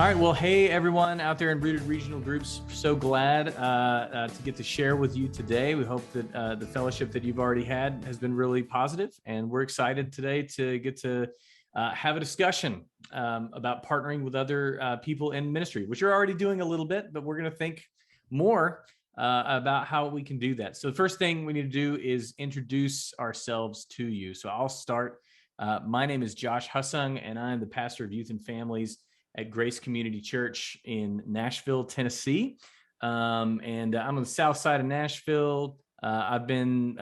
All right. Well, hey, everyone out there in Rooted Regional Groups. So glad to get to share with you today. We hope that the fellowship that you've already had has been really positive, and we're excited today to get to have a discussion about partnering with other people in ministry, which you're already doing a little bit, but we're going to think more about how we can do that. So the first thing we need to do is introduce ourselves to you. So I'll start. My name is Josh Hussung, and I'm the pastor of youth and families at Grace Community Church in Nashville, Tennessee. And I'm on the south side of Nashville. I've been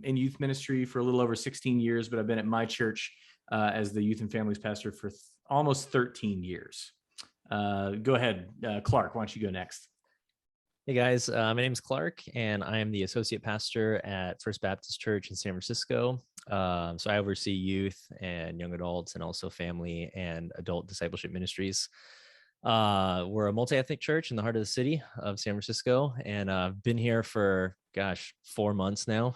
in youth ministry for a little over 16 years, but I've been at my church as the youth and families pastor for almost 13 years. Go ahead, Clark, why don't you go next? Hey guys, my name is Clark, and I am the associate pastor at First Baptist Church in San Francisco. So I oversee youth and young adults and also family and adult discipleship ministries. We're a multi-ethnic church in the heart of the city of San Francisco, and I've been here for, 4 months now.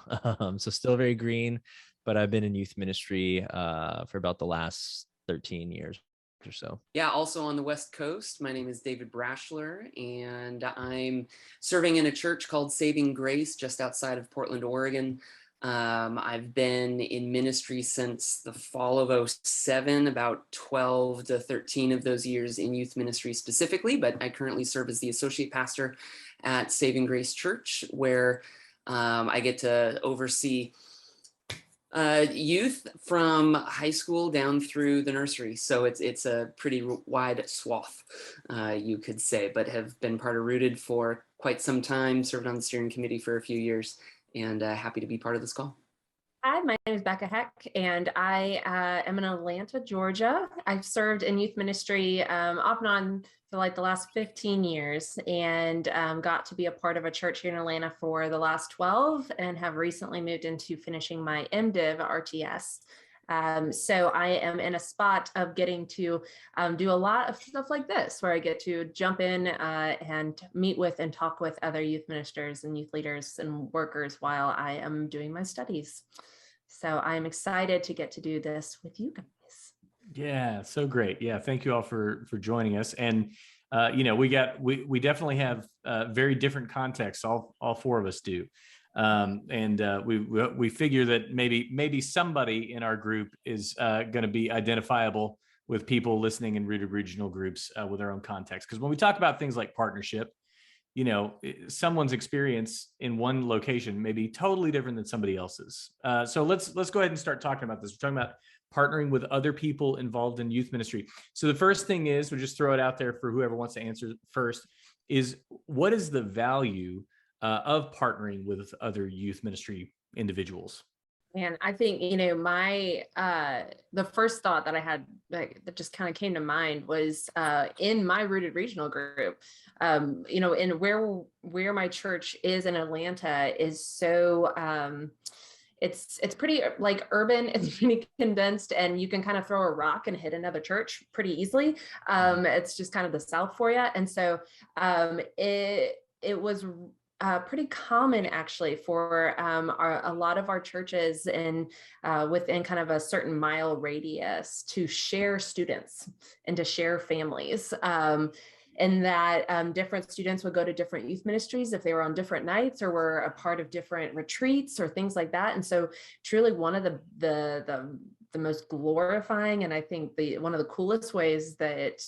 So still very green, but I've been in youth ministry for about the last 13 years or so. Yeah, also on the West Coast. My name is David Brashler, and I'm serving in a church called Saving Grace just outside of Portland, Oregon. I've been in ministry since the fall of 2007, about 12 to 13 of those years in youth ministry specifically, but I currently serve as the associate pastor at Saving Grace Church, where I get to oversee youth from high school down through the nursery. So it's a pretty wide swath, you could say, but have been part of Rooted for quite some time, served on the steering committee for a few years, and happy to be part of this call. Hi, my name is Becca Heck, and I am in Atlanta, Georgia. I've served in youth ministry off and on for like the last 15 years, and got to be a part of a church here in Atlanta for the last 12, and have recently moved into finishing my MDiv RTS. So I am in a spot of getting to do a lot of stuff like this, where I get to jump in and meet with and talk with other youth ministers and youth leaders and workers while I am doing my studies. So I'm excited to get to do this with you guys. Yeah, so great. Yeah, thank you all for joining us. And we definitely have very different contexts. All four of us do. We figure that maybe somebody in our group is going to be identifiable with people listening in Rooted Regional Groups with their own context. Because when we talk about things like partnership, someone's experience in one location may be totally different than somebody else's. So let's go ahead and start talking about this. We're talking about partnering with other people involved in youth ministry. So the first thing is, we'll just throw it out there for whoever wants to answer first, is what is the value of partnering with other youth ministry individuals? And I think, my the first thought that I had that just kind of came to mind was in my Rooted Regional Group, in where my church is in Atlanta is so it's pretty like urban, it's pretty condensed, and you can kind of throw a rock and hit another church pretty easily. It's just kind of the South for you. And so it was pretty common actually for a lot of our churches within kind of a certain mile radius to share students and to share families. And that different students would go to different youth ministries if they were on different nights or were a part of different retreats or things like that. And so truly one of the most glorifying, and I think one of the coolest ways that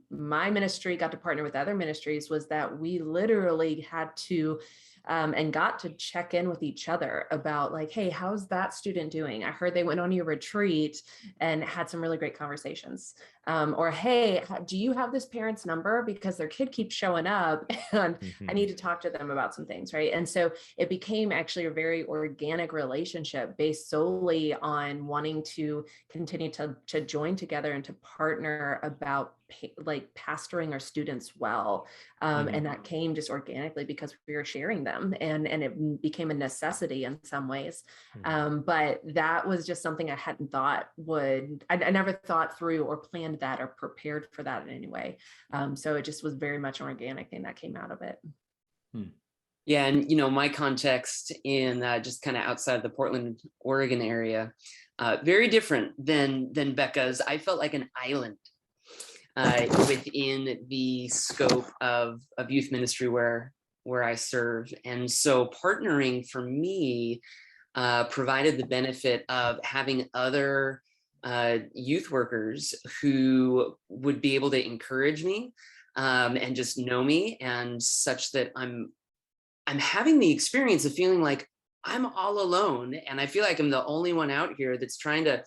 my ministry got to partner with other ministries was that we literally had to and got to check in with each other about like, hey, how's that student doing? I heard they went on your retreat and had some really great conversations. Or, hey, do you have this parent's number? Because their kid keeps showing up and I need to talk to them about some things, right? And so it became actually a very organic relationship based solely on wanting to continue to join together and to partner about like pastoring our students well. And that came just organically because we were sharing them and it became a necessity in some ways. But that was just something I hadn't thought I never thought through or planned that or prepared for that in any way. So it just was very much an organic thing that came out of it. Yeah, and my context in just kind of outside the Portland, Oregon area, very different than Becca's. I felt like an island. within the scope of youth ministry where I serve. And so partnering for me provided the benefit of having other youth workers who would be able to encourage me and just know me, and such that I'm having the experience of feeling like I'm all alone, and I feel like I'm the only one out here that's trying to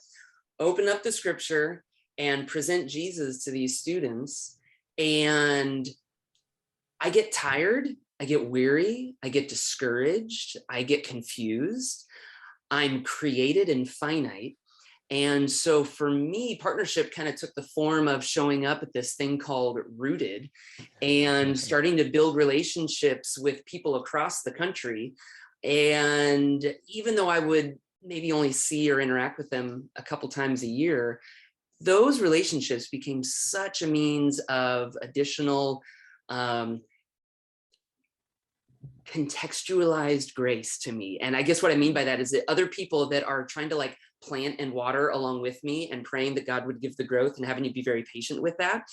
open up the scripture and present Jesus to these students. And I get tired, I get weary, I get discouraged, I get confused. I'm created and finite. And so for me, partnership kind of took the form of showing up at this thing called Rooted and starting to build relationships with people across the country. And even though I would maybe only see or interact with them a couple times a year, those relationships became such a means of additional contextualized grace to me. And I guess what I mean by that is that other people that are trying to like plant and water along with me and praying that God would give the growth, and having to be very patient with that.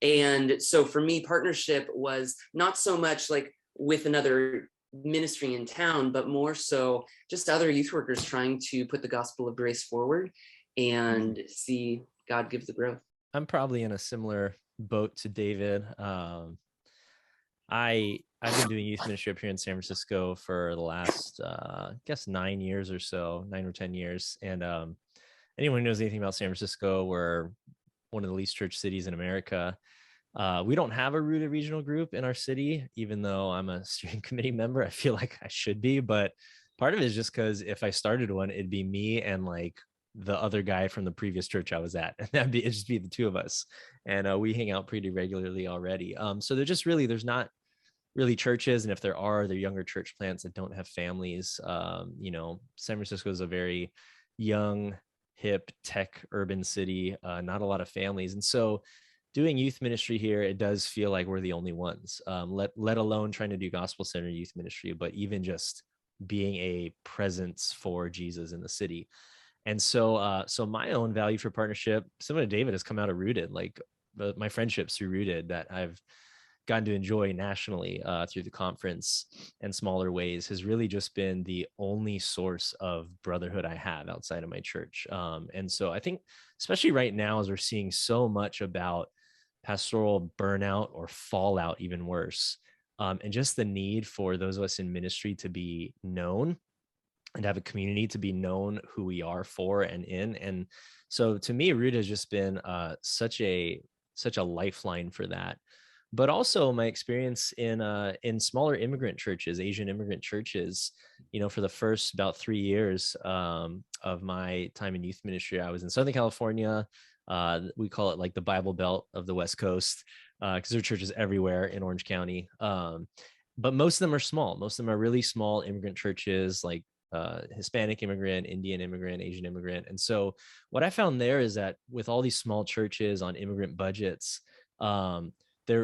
And so for me, partnership was not so much like with another ministry in town, but more so just other youth workers trying to put the gospel of grace forward and see God give the growth. I'm probably in a similar boat to David. I've been doing youth ministry up here in San Francisco for the last, I guess 9 years or so, 9 or 10 years. And anyone who knows anything about San Francisco, we're one of the least church cities in America. We don't have a Rooted regional group in our city, even though I'm a steering committee member. I feel like I should be, but part of it is just because if I started one, it'd be me and like the other guy from the previous church I was at, and it'd just be the two of us. And we hang out pretty regularly already. So there's not really churches, and if there are, they're younger church plants that don't have families. San Francisco is a very young, hip, tech urban city, not a lot of families. And so doing youth ministry here, it does feel like we're the only ones, let alone trying to do gospel-centered youth ministry, but even just being a presence for Jesus in the city. And so my own value for partnership, similar to David, has come out of Rooted, like my friendships through Rooted that I've gotten to enjoy nationally through the conference and smaller ways, has really just been the only source of brotherhood I have outside of my church. And so I think, especially right now, as we're seeing so much about pastoral burnout or fallout, even worse, and just the need for those of us in ministry to be known and have a community to be known who we are for and in. And so to me, Root has just been such a lifeline for that. But also my experience in smaller immigrant churches, Asian immigrant churches, for the first about 3 years of my time in youth ministry, I was in Southern California. We call it like the Bible Belt of the West Coast, because there are churches everywhere in Orange County. But most of them are small. Most of them are really small immigrant churches, like Hispanic immigrant, Indian immigrant, Asian immigrant. And so what I found there is that with all these small churches on immigrant budgets,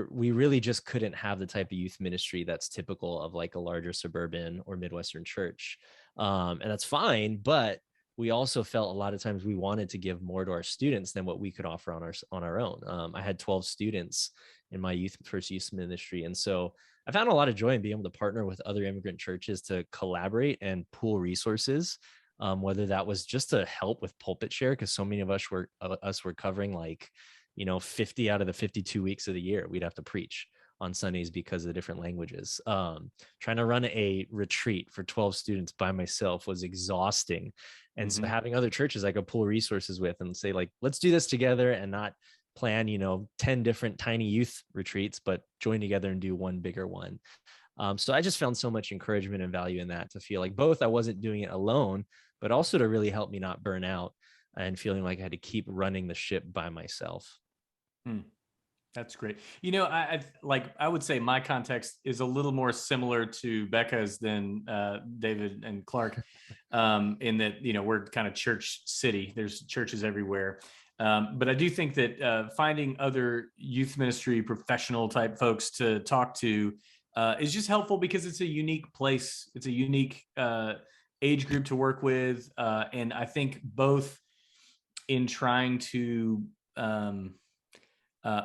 we really just couldn't have the type of youth ministry that's typical of like a larger suburban or Midwestern church. And that's fine, but we also felt a lot of times we wanted to give more to our students than what we could offer on our own. I had 12 students in my first youth ministry. And so I found a lot of joy in being able to partner with other immigrant churches to collaborate and pool resources, whether that was just to help with pulpit share, because so many of us were covering like 50 out of the 52 weeks of the year we'd have to preach on Sundays because of the different languages. Trying to run a retreat for 12 students by myself was exhausting. And so having other churches I could pull resources with and say, like, let's do this together, and not plan 10 different tiny youth retreats, but join together and do one bigger one. So I just found so much encouragement and value in that, to feel like both I wasn't doing it alone, but also to really help me not burn out and feeling like I had to keep running the ship by myself. That's great. I would say my context is a little more similar to Becca's than David and Clark, in that, we're kind of church city. There's churches everywhere. But I do think that finding other youth ministry professional type folks to talk to is just helpful, because it's a unique place. It's a unique age group to work with. And I think both in trying to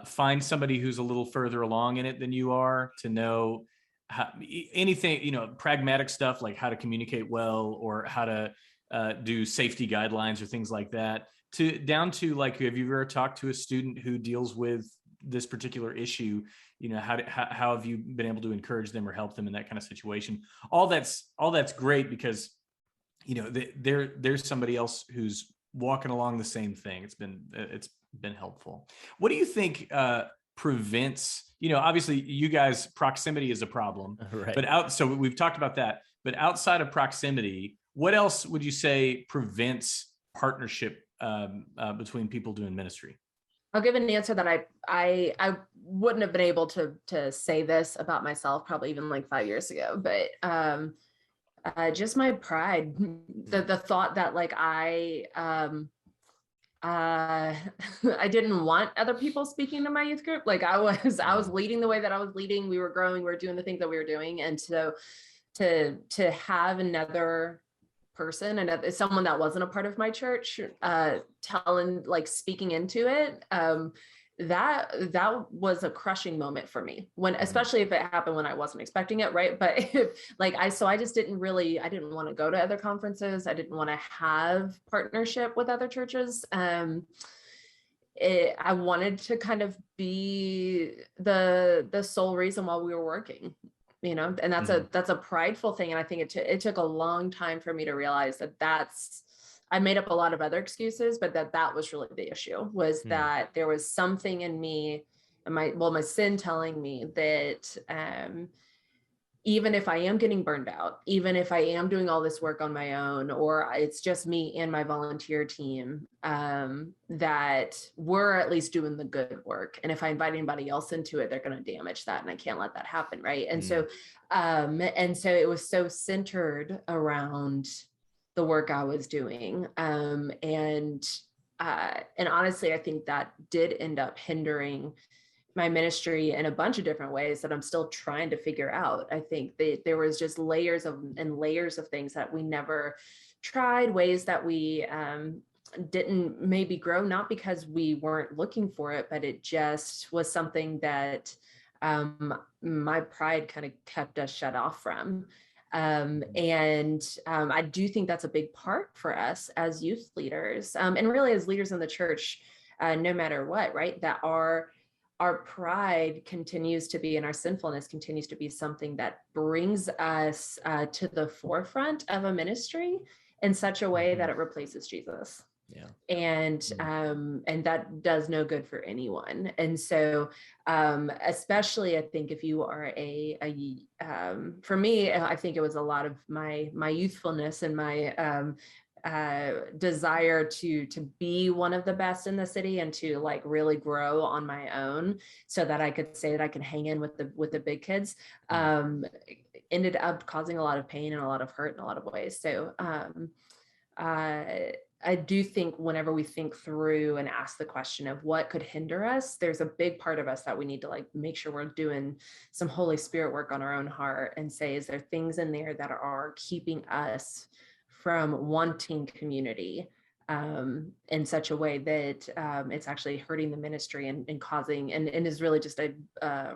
find somebody who's a little further along in it than you are, to know how, anything, pragmatic stuff like how to communicate well, or how to do safety guidelines or things like that, to down to like, have you ever talked to a student who deals with this particular issue? How have you been able to encourage them or help them in that kind of situation? All that's great, because there's somebody else who's walking along the same thing. It's been helpful. What do you think prevents, obviously you guys, proximity is a problem, Right. but so we've talked about that, but outside of proximity, what else would you say prevents partnership between people doing ministry? I'll give an answer that I wouldn't have been able to say this about myself probably even like 5 years ago, but just my pride, the thought that like I didn't want other people speaking to my youth group. Like I was leading the way that I was leading. We were growing, we were doing the things that we were doing. And so to have another person, and someone that wasn't a part of my church, speaking into it, that was a crushing moment for me, when, especially if it happened when I wasn't expecting it. Right. But I just didn't want to go to other conferences. I didn't want to have partnership with other churches. I wanted to kind of be the sole reason while we were working, and that's a prideful thing. And I think it took a long time for me to realize I made up a lot of other excuses, but that was really the issue, was that there was something in me, and my sin telling me that even if I am getting burned out, even if I am doing all this work on my own, or it's just me and my volunteer team, that we're at least doing the good work. And if I invite anybody else into it, they're going to damage that. And I can't let that happen. Right. And so it was so centered around the work I was doing. And honestly, I think that did end up hindering my ministry in a bunch of different ways that I'm still trying to figure out. I think that there was just layers of things that we never tried, ways that we didn't maybe grow, not because we weren't looking for it, but it just was something that my pride kind of kept us shut off from. I do think that's a big part for us as youth leaders, and really as leaders in the church, no matter what, right? That our pride continues to be, and our sinfulness continues to be something that brings us to the forefront of a ministry in such a way that it replaces Jesus. Yeah. And that does no good for anyone. And so, especially I think if you are for me, I think it was a lot of my youthfulness and my desire to be one of the best in the city, and to like really grow on my own so that I could say that I can hang in with the big kids, ended up causing a lot of pain and a lot of hurt in a lot of ways. So I do think whenever we think through and ask the question of what could hinder us, there's a big part of us that we need to like make sure we're doing some Holy Spirit work on our own heart, and say, is there things in there that are keeping us from wanting community in such a way that it's actually hurting the ministry and causing, and is really just a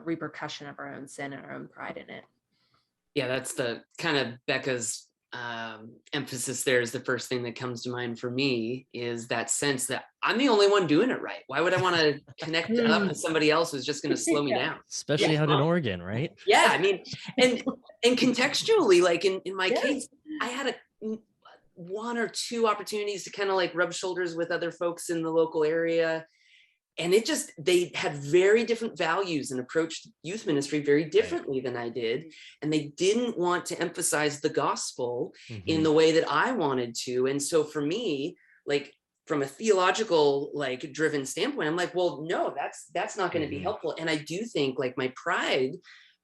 repercussion of our own sin and our own pride in it. Yeah, that's the kind of Becca's emphasis there is the first thing that comes to mind for me, is that sense that I'm the only one doing it right. Why would I want to connect up with somebody else who's just going to slow me down? Especially out in Oregon, right? Yeah, I mean, and contextually, like in my case, I had one or two opportunities to kind of like rub shoulders with other folks in the local area. And they had very different values and approached youth ministry very differently than I did. And they didn't want to emphasize the gospel in the way that I wanted to. And so for me, like from a theological, like driven standpoint, I'm like, well, no, that's not going to be helpful. And I do think like my pride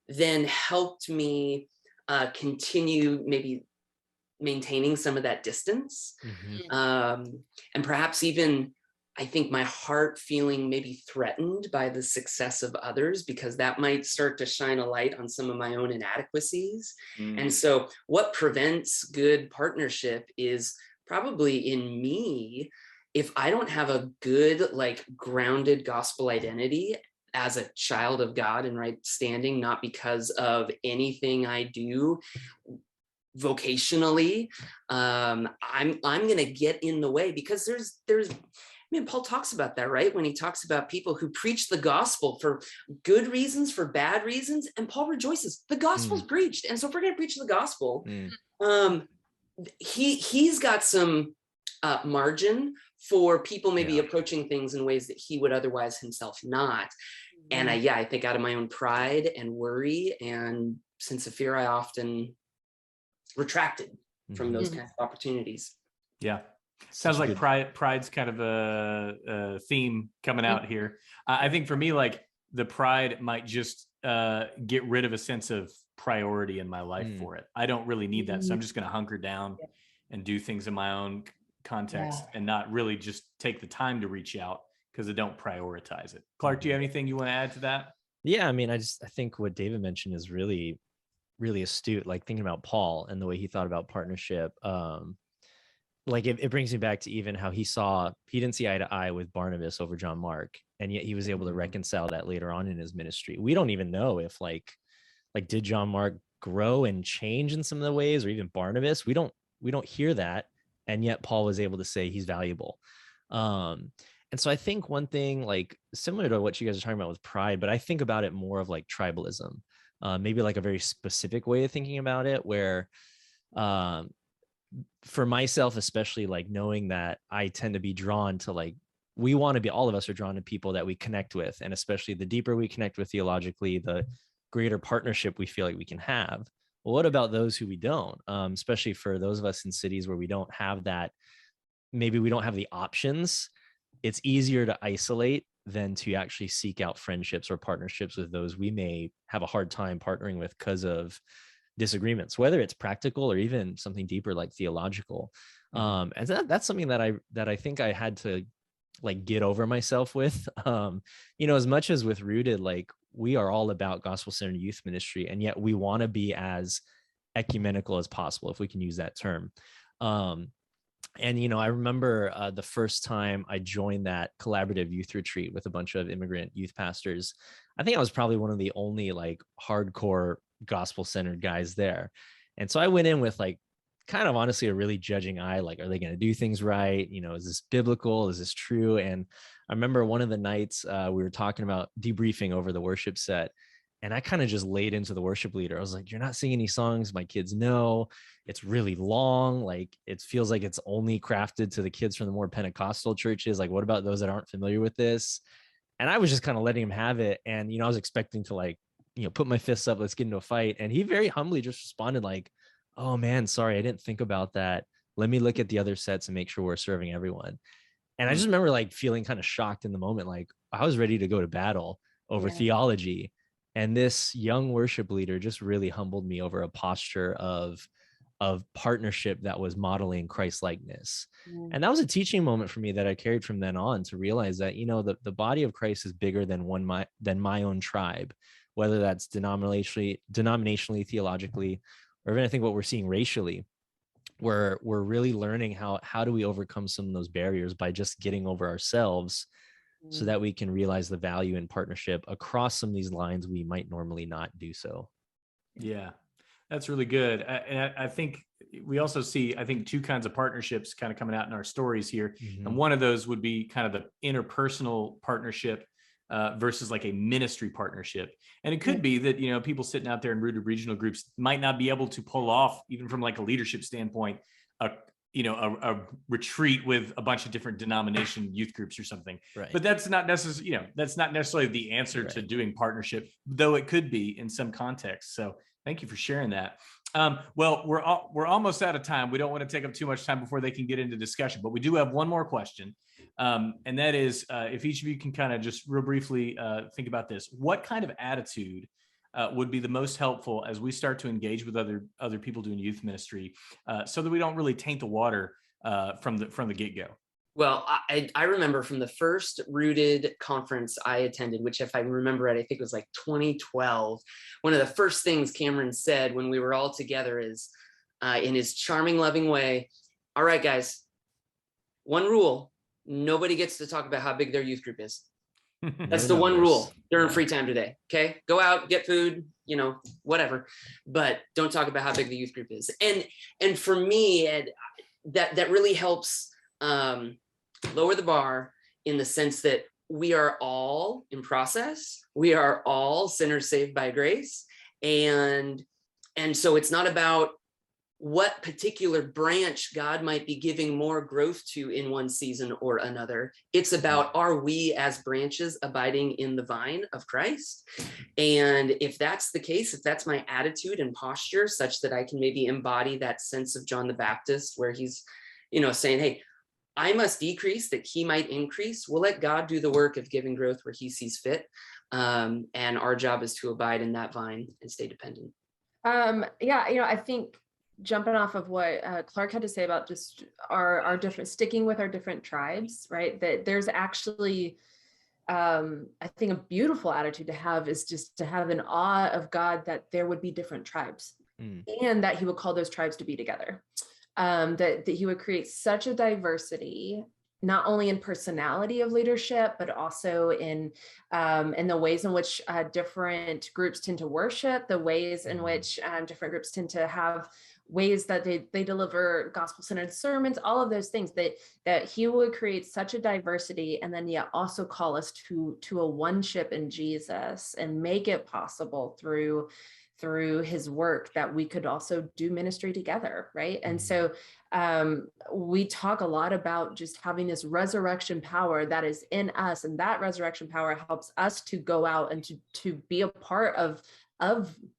then helped me continue maybe maintaining some of that distance. And perhaps even, I think my heart feeling maybe threatened by the success of others, because that might start to shine a light on some of my own inadequacies. And so what prevents good partnership is probably in me if I don't have a good, like, grounded gospel identity as a child of God in right standing, not because of anything I do vocationally, I'm gonna get in the way, because there's I mean, Paul talks about that, right? When he talks about people who preach the gospel for good reasons, for bad reasons, and Paul rejoices the gospel's preached. And so if we're gonna preach the gospel, he's got some margin for people maybe approaching things in ways that he would otherwise himself not. And I think out of my own pride and worry and sense of fear, I often retracted from those kinds of opportunities. Yeah. Sounds like pride's kind of a theme coming out here. I think for me, like, the pride might just get rid of a sense of priority in my life for it. I don't really need that. So I'm just going to hunker down and do things in my own context and not really just take the time to reach out because I don't prioritize it. Clark, do you have anything you want to add to that? Yeah, I mean, I think what David mentioned is really, really astute, like thinking about Paul and the way he thought about partnership. Like it brings me back to even how he didn't see eye to eye with Barnabas over John Mark, and yet he was able to reconcile that later on in his ministry. We don't even know if like did John Mark grow and change in some of the ways, or even Barnabas. We don't hear that, and yet Paul was able to say he's valuable. And so I think one thing, like similar to what you guys are talking about with pride, but I think about it more of like tribalism, maybe like a very specific way of thinking about it, where for myself, especially, like knowing that I tend to be drawn to, like, we want to be, all of us are drawn to people that we connect with. And especially the deeper we connect with theologically, the greater partnership we feel like we can have. Well, what about those who we don't? Especially for those of us in cities where we don't have that, maybe we don't have the options. It's easier to isolate than to actually seek out friendships or partnerships with those we may have a hard time partnering with because of disagreements, whether it's practical or even something deeper like theological. And that's something that I think I had to like get over myself with. As much as with Rooted, like we are all about gospel-centered youth ministry, and yet we want to be as ecumenical as possible, if we can use that term. And I remember the first time I joined that collaborative youth retreat with a bunch of immigrant youth pastors. I think I was probably one of the only like hardcore gospel-centered guys there. And so I went in with like kind of honestly a really judging eye, like, are they going to do things right? Is this biblical? Is this true? And I remember one of the nights we were talking about debriefing over the worship set, and I kind of just laid into the worship leader. I was like, you're not singing any songs my kids know. It's really long. Like, it feels like it's only crafted to the kids from the more Pentecostal churches. Like, what about those that aren't familiar with this? And I was just kind of letting him have it. And, I was expecting to like, put my fists up, let's get into a fight. And he very humbly just responded like, oh man, sorry, I didn't think about that. Let me look at the other sets and make sure we're serving everyone. And I just remember like feeling kind of shocked in the moment. Like, I was ready to go to battle over theology. And this young worship leader just really humbled me over a posture of partnership that was modeling Christ-likeness. And that was a teaching moment for me that I carried from then on, to realize that, the body of Christ is bigger than my own tribe, whether that's denominationally, theologically, or even I think what we're seeing racially. We're really learning how do we overcome some of those barriers by just getting over ourselves, so that we can realize the value in partnership across some of these lines we might normally not do so. Yeah, that's really good. And I think we also see, two kinds of partnerships kind of coming out in our stories here. And one of those would be kind of the interpersonal partnership versus like a ministry partnership. And it could be that, people sitting out there in Rooted regional groups might not be able to pull off, even from like a leadership standpoint, a retreat with a bunch of different denomination youth groups or something. Right. But that's not necessarily the answer to doing partnership, though it could be in some contexts. So thank you for sharing that. Well, we're almost out of time. We don't want to take up too much time before they can get into discussion, but we do have one more question. And that is, if each of you can kind of just real briefly think about this, what kind of attitude would be the most helpful as we start to engage with other people doing youth ministry, so that we don't really taint the water from the get-go? Well, I remember from the first Rooted conference I attended, which if I remember right, I think it was like 2012. One of the first things Cameron said when we were all together is, in his charming, loving way, all right, guys, one rule, nobody gets to talk about how big their youth group is. That's No the one numbers. rule during Yeah. free time today. Okay. Go out, get food, whatever, but don't talk about how big the youth group is. And for me, that really helps lower the bar in the sense that we are all in process. We are all sinners saved by grace. And so it's not about what particular branch God might be giving more growth to in one season or another. It's about, are we as branches abiding in the vine of Christ? And if that's the case, if that's my attitude and posture such that I can maybe embody that sense of John the Baptist, where he's, saying, hey, I must decrease that he might increase. We'll let God do the work of giving growth where he sees fit. And our job is to abide in that vine and stay dependent. I think jumping off of what Clark had to say about just our different, sticking with our different tribes, right? That there's actually, I think a beautiful attitude to have is just to have an awe of God that there would be different tribes and that he would call those tribes to be together. That he would create such a diversity, not only in personality of leadership, but also in the ways in which different groups tend to worship, the ways in which different groups tend to have ways that they deliver gospel-centered sermons, all of those things, that he would create such a diversity, and then yet also call us to a one-ship in Jesus and make it possible through his work that we could also do ministry together, right? And so we talk a lot about just having this resurrection power that is in us, and that resurrection power helps us to go out and to be a part of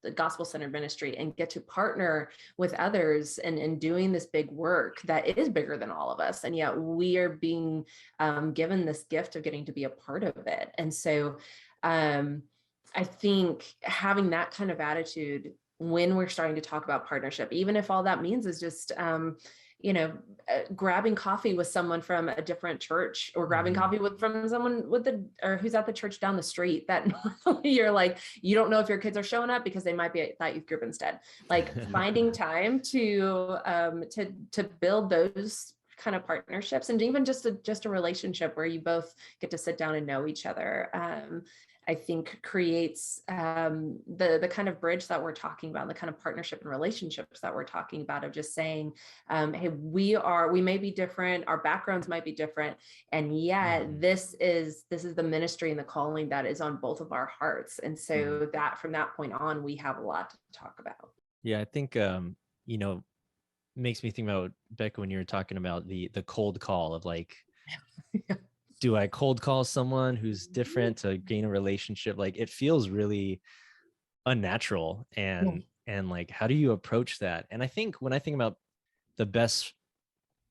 the gospel-centered ministry and get to partner with others and doing this big work that is bigger than all of us. And yet we are being given this gift of getting to be a part of it. And so I think having that kind of attitude when we're starting to talk about partnership, even if all that means is just, grabbing coffee with someone from a different church, or grabbing coffee from someone or who's at the church down the street that normally you're like, you don't know if your kids are showing up because they might be at that youth group instead. Like finding time to build those kind of partnerships, and even just a relationship where you both get to sit down and know each other. I think creates the kind of bridge that we're talking about, the kind of partnership and relationships that we're talking about, of just saying, hey, we may be different, our backgrounds might be different, and yet this is the ministry and the calling that is on both of our hearts. And so that from that point on, we have a lot to talk about. Yeah, I think makes me think about, Becca, when you were talking about the cold call of like, do I cold call someone who's different to gain a relationship? Like, it feels really unnatural, and like, how do you approach that? And I think when I think about the best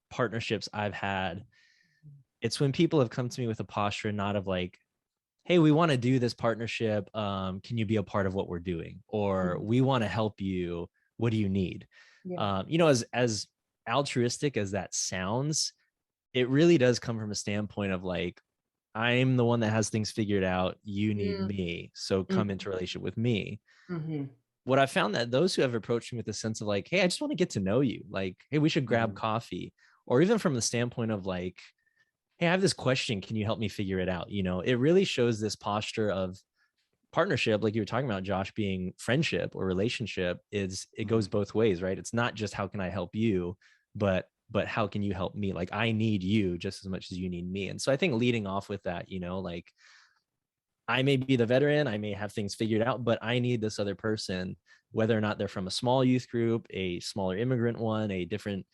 partnerships I've had, it's when people have come to me with a posture not of like, hey, we want to do this partnership, can you be a part of what we're doing? Or we want to help you, what do you need? As altruistic as that sounds, it really does come from a standpoint of like, I'm the one that has things figured out, you need me, so come into a relationship with me. What I found that those who have approached me with a sense of like, hey, I just want to get to know you, like, hey, we should grab coffee, or even from the standpoint of like, hey, I have this question, can you help me figure it out? It really shows this posture of partnership, like you were talking about, Josh, being friendship or relationship. It goes both ways, right? It's not just how can I help you, but how can you help me? Like, I need you just as much as you need me. And so I think leading off with that, like, I may be the veteran, I may have things figured out, but I need this other person, whether or not they're from a small youth group, a smaller immigrant one, a different,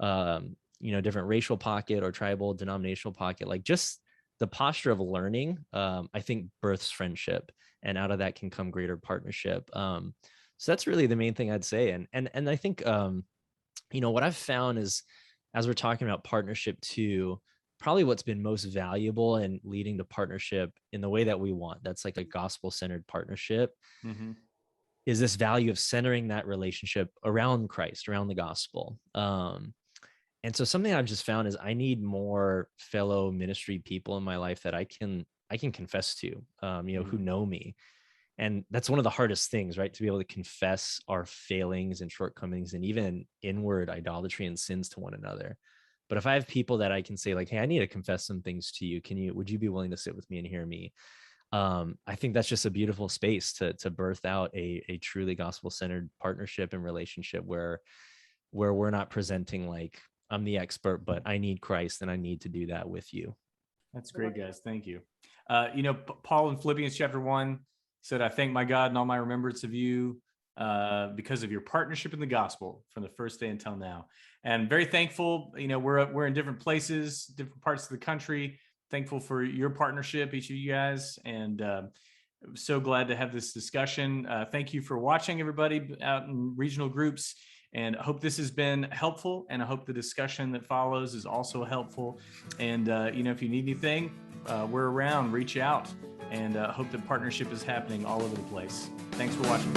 different racial pocket or tribal denominational pocket. Like, just the posture of learning, I think births friendship, and out of that can come greater partnership. So that's really the main thing I'd say. And I think, what I've found is, as we're talking about partnership too, probably what's been most valuable in leading to partnership in the way that we want, that's like a gospel-centered partnership, is this value of centering that relationship around Christ, around the gospel. And so something I've just found is I need more fellow ministry people in my life that I can confess to, who know me. And that's one of the hardest things, right? To be able to confess our failings and shortcomings and even inward idolatry and sins to one another. But if I have people that I can say like, hey, I need to confess some things to you. Would you be willing to sit with me and hear me? I think that's just a beautiful space to birth out a truly gospel-centered partnership and relationship where we're not presenting like I'm the expert, but I need Christ and I need to do that with you. That's great, guys. Thank you. Paul in Philippians chapter 1 said, I thank my God in all my remembrance of you because of your partnership in the gospel from the first day until now. And very thankful, we're in different places, different parts of the country. Thankful for your partnership, each of you guys. And so glad to have this discussion. Thank you for watching, everybody out in regional groups. And I hope this has been helpful. And I hope the discussion that follows is also helpful. And, if you need anything, we're around, reach out. And hope the partnership is happening all over the place. Thanks for watching.